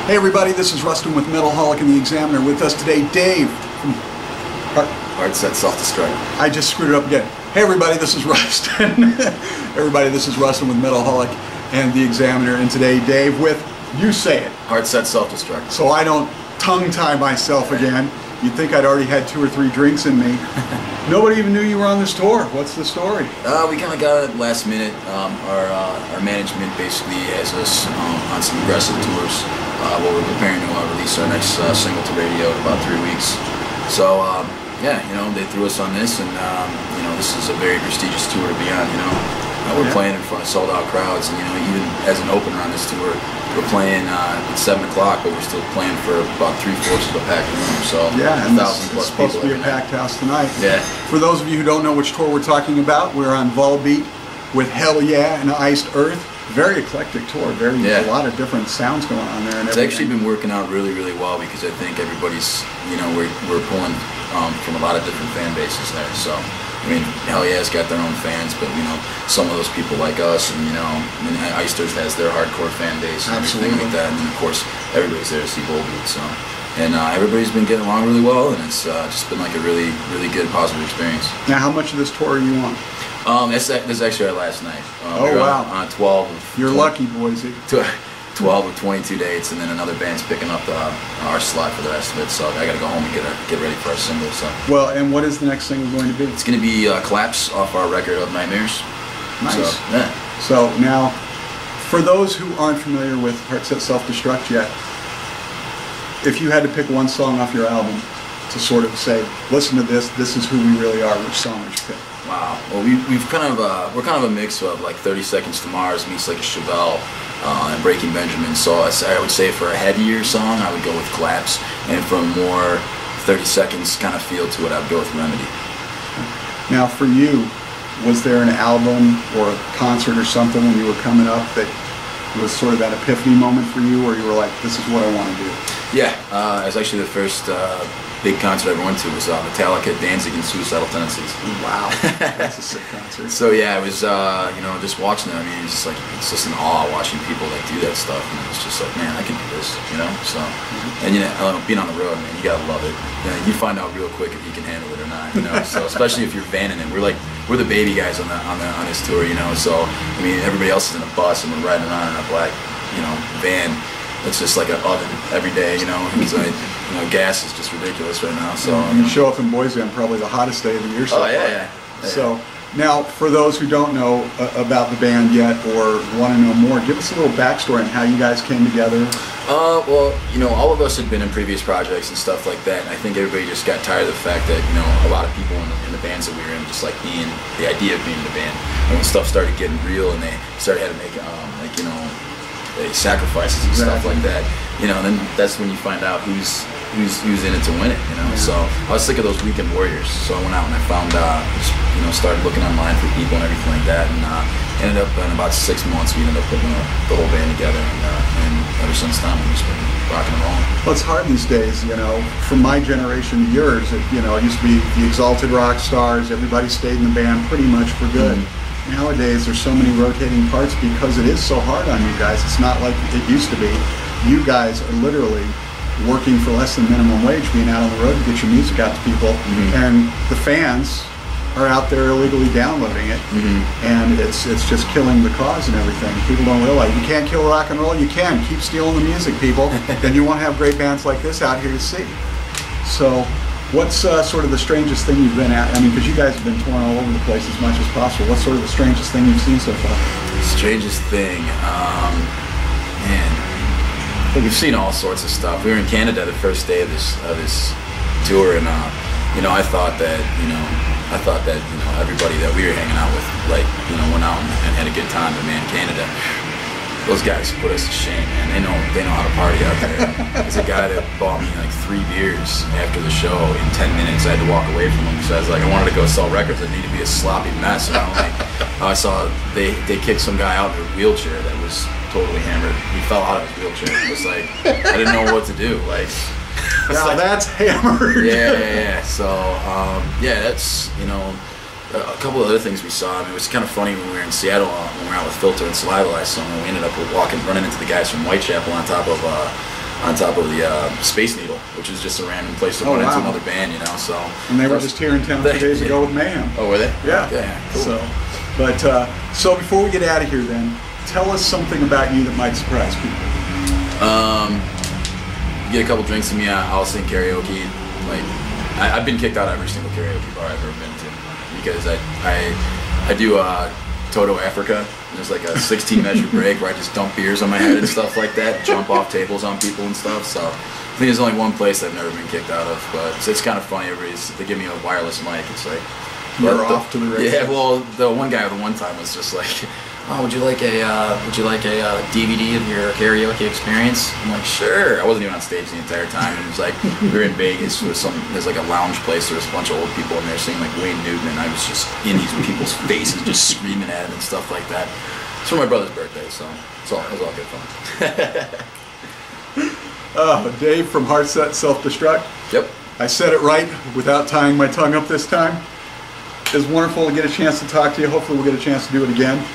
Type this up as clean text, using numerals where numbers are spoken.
Hey everybody, this is Rustin with Metalholic and the Examiner. With us today, Dave from Heart-Set Self Destruct. I just screwed it up again. Hey everybody, this is Rustin. Everybody, this is Rustin with Metalholic and the Examiner. And today, Dave with, you say it. Heart-Set Self Destruct. So I don't tongue-tie myself again. You'd think I'd already had 2 or 3 drinks in me. Nobody even knew you were on this tour. What's the story? We kind of got it last minute. Our management basically has us on some aggressive tours while we're preparing to release our next single to radio in about 3 weeks. So yeah, you know, they threw us on this, and you know, this is a very prestigious tour to be on. You know, we're playing in front of sold-out crowds, and you know, even as an opener on this tour, we're playing at 7 o'clock, but we're still playing for about 3/4 of a packed room. So yeah, and this is plus supposed people to be a packed house tonight. Yeah. For those of you who don't know which tour we're talking about, we're on Volbeat with Hell Yeah and Iced Earth. Very eclectic tour. A lot of different sounds going on there. And it's actually been working out really, really well because I think everybody's, you know, we're pulling from a lot of different fan bases there. So I mean, Hell Yeah's got their own fans, but you know, some of those people like us, and you know, I mean, Iced Earth has their hardcore fan base and everything like that. And then of course, everybody's there to see Volbeat. So, and everybody's been getting along really well, and it's just been like a really, really good, positive experience. Now, how much of this tour are you on? This is actually our last night. Oh wow! On 12. Of You're lucky, Boise. 12 of 22 dates, and then another band's picking up our slot for the rest of it. So I got to go home and get ready for our single. So. Well, and what is the next single going to be? It's going to be Collapse off our record of Nightmares. Nice. So, yeah. So now, for those who aren't familiar with Heart-Set Self Destruct yet, if you had to pick one song off your album to sort of say, listen to this, this is who we really are, which song would you pick? Wow. Well, we're kind of a mix of like 30 Seconds to Mars meets like a Chevelle and Breaking Benjamin. So I would say for a heavier song, I would go with Collapse, and for a more 30 seconds kind of feel to it, I would go with Remedy. Now, for you, was there an album or a concert or something when you were coming up that was sort of that epiphany moment for you, where you were like, this is what I want to do? Yeah, it was actually the first big concert I ever went to was Metallica, Danzig, and Suicidal Tendencies. Wow, that's a sick concert. So yeah, it was you know, just watching it. I mean, it's just in awe watching people like do that stuff, and it's just like, man, I can do this, you know. So, and you know, being on the road, man, you gotta love it. You know, you find out real quick if you can handle it or not, you know. So especially if you're vanning it, we're the baby guys on this tour, you know. So I mean, everybody else is in a bus, and we're riding around in a black, you know, van. It's just like an oven every day, you know, because you know, gas is just ridiculous right now. So you show up in Boise on probably the hottest day of the year so far. Yeah. So now, for those who don't know about the band yet or want to know more, give us a little backstory on how you guys came together. Well, you know, all of us had been in previous projects and stuff like that, and I think everybody just got tired of the fact that, you know, a lot of people in the bands that we were in just like being the idea of being in the band. And when stuff started getting real and they started having to make like, you know, sacrifices and stuff like that, you know, and then that's when you find out who's in it to win it, you know. So I was sick of those weekend warriors, so I went out and I found just, you know, started looking online for people and everything like that, and ended up in about 6 months we ended up putting the whole band together, and ever since then we've just been rocking and rolling. Well, it's hard these days, you know, from my generation to yours. You know, it used to be the exalted rock stars, everybody stayed in the band pretty much for good. Nowadays there's so many rotating parts because it is so hard on you guys. It's not like it used to be. You guys are literally working for less than minimum wage, being out on the road to get your music out to people, and the fans are out there illegally downloading it, and it's just killing the cause and everything. People don't realize you can't kill rock and roll. You can keep stealing the music, people, then you won't have great bands like this out here to see. So what's sort of the strangest thing you've been at? I mean, because you guys have been touring all over the place as much as possible. What's sort of the strangest thing you've seen so far? Strangest thing, man. We've seen all sorts of stuff. We were in Canada the first day of this tour, and you know, I thought that you know, everybody that we were hanging out with, like, you know, went out and had a good time. But man, Canada, those guys put us to shame, man. They know how to party out there. There's a guy that bought me like 3 beers after the show in 10 minutes. I had to walk away from him because I was like, I wanted to go sell records. I need to be a sloppy mess. And I saw they kicked some guy out in a wheelchair that was totally hammered. He fell out of his wheelchair. It was like, I didn't know what to do. Like, now like, that's hammered. Yeah. So yeah, that's, you know, a couple of other things we saw. I mean, it was kind of funny when we were in Seattle, when we were out with Filter and Saliva last summer. We ended up running into the guys from Whitechapel on top of on top of the Space Needle, which is just a random place to run into another band, you know. So. And they were just here in town 2 days ago with Mayhem. Oh, were they? Yeah. Okay, cool. So before we get out of here, then, tell us something about you that might surprise people. Get a couple drinks with me, I'll sing karaoke. Like, I've been kicked out of every single karaoke bar I've ever been to because I do Toto Africa. There's like a 16 measure break where I just dump beers on my head and stuff like that, jump off tables on people and stuff. So I think there's only one place I've never been kicked out of, but it's kind of funny. They give me a wireless mic. It's like you're off to the races. Yeah, well, the one guy the one time was just like, oh, would you like a DVD of your karaoke experience? I'm like, sure. I wasn't even on stage the entire time. And it was like, we were in Vegas with there's like a lounge place. There was a bunch of old people in there singing like Wayne Newton, and I was just in these people's faces, just screaming at them and stuff like that. It's for my brother's birthday, so it was all good fun. Dave from Heart-Set Self Destruct. Yep. I said it right without tying my tongue up this time. It's wonderful to get a chance to talk to you. Hopefully we'll get a chance to do it again.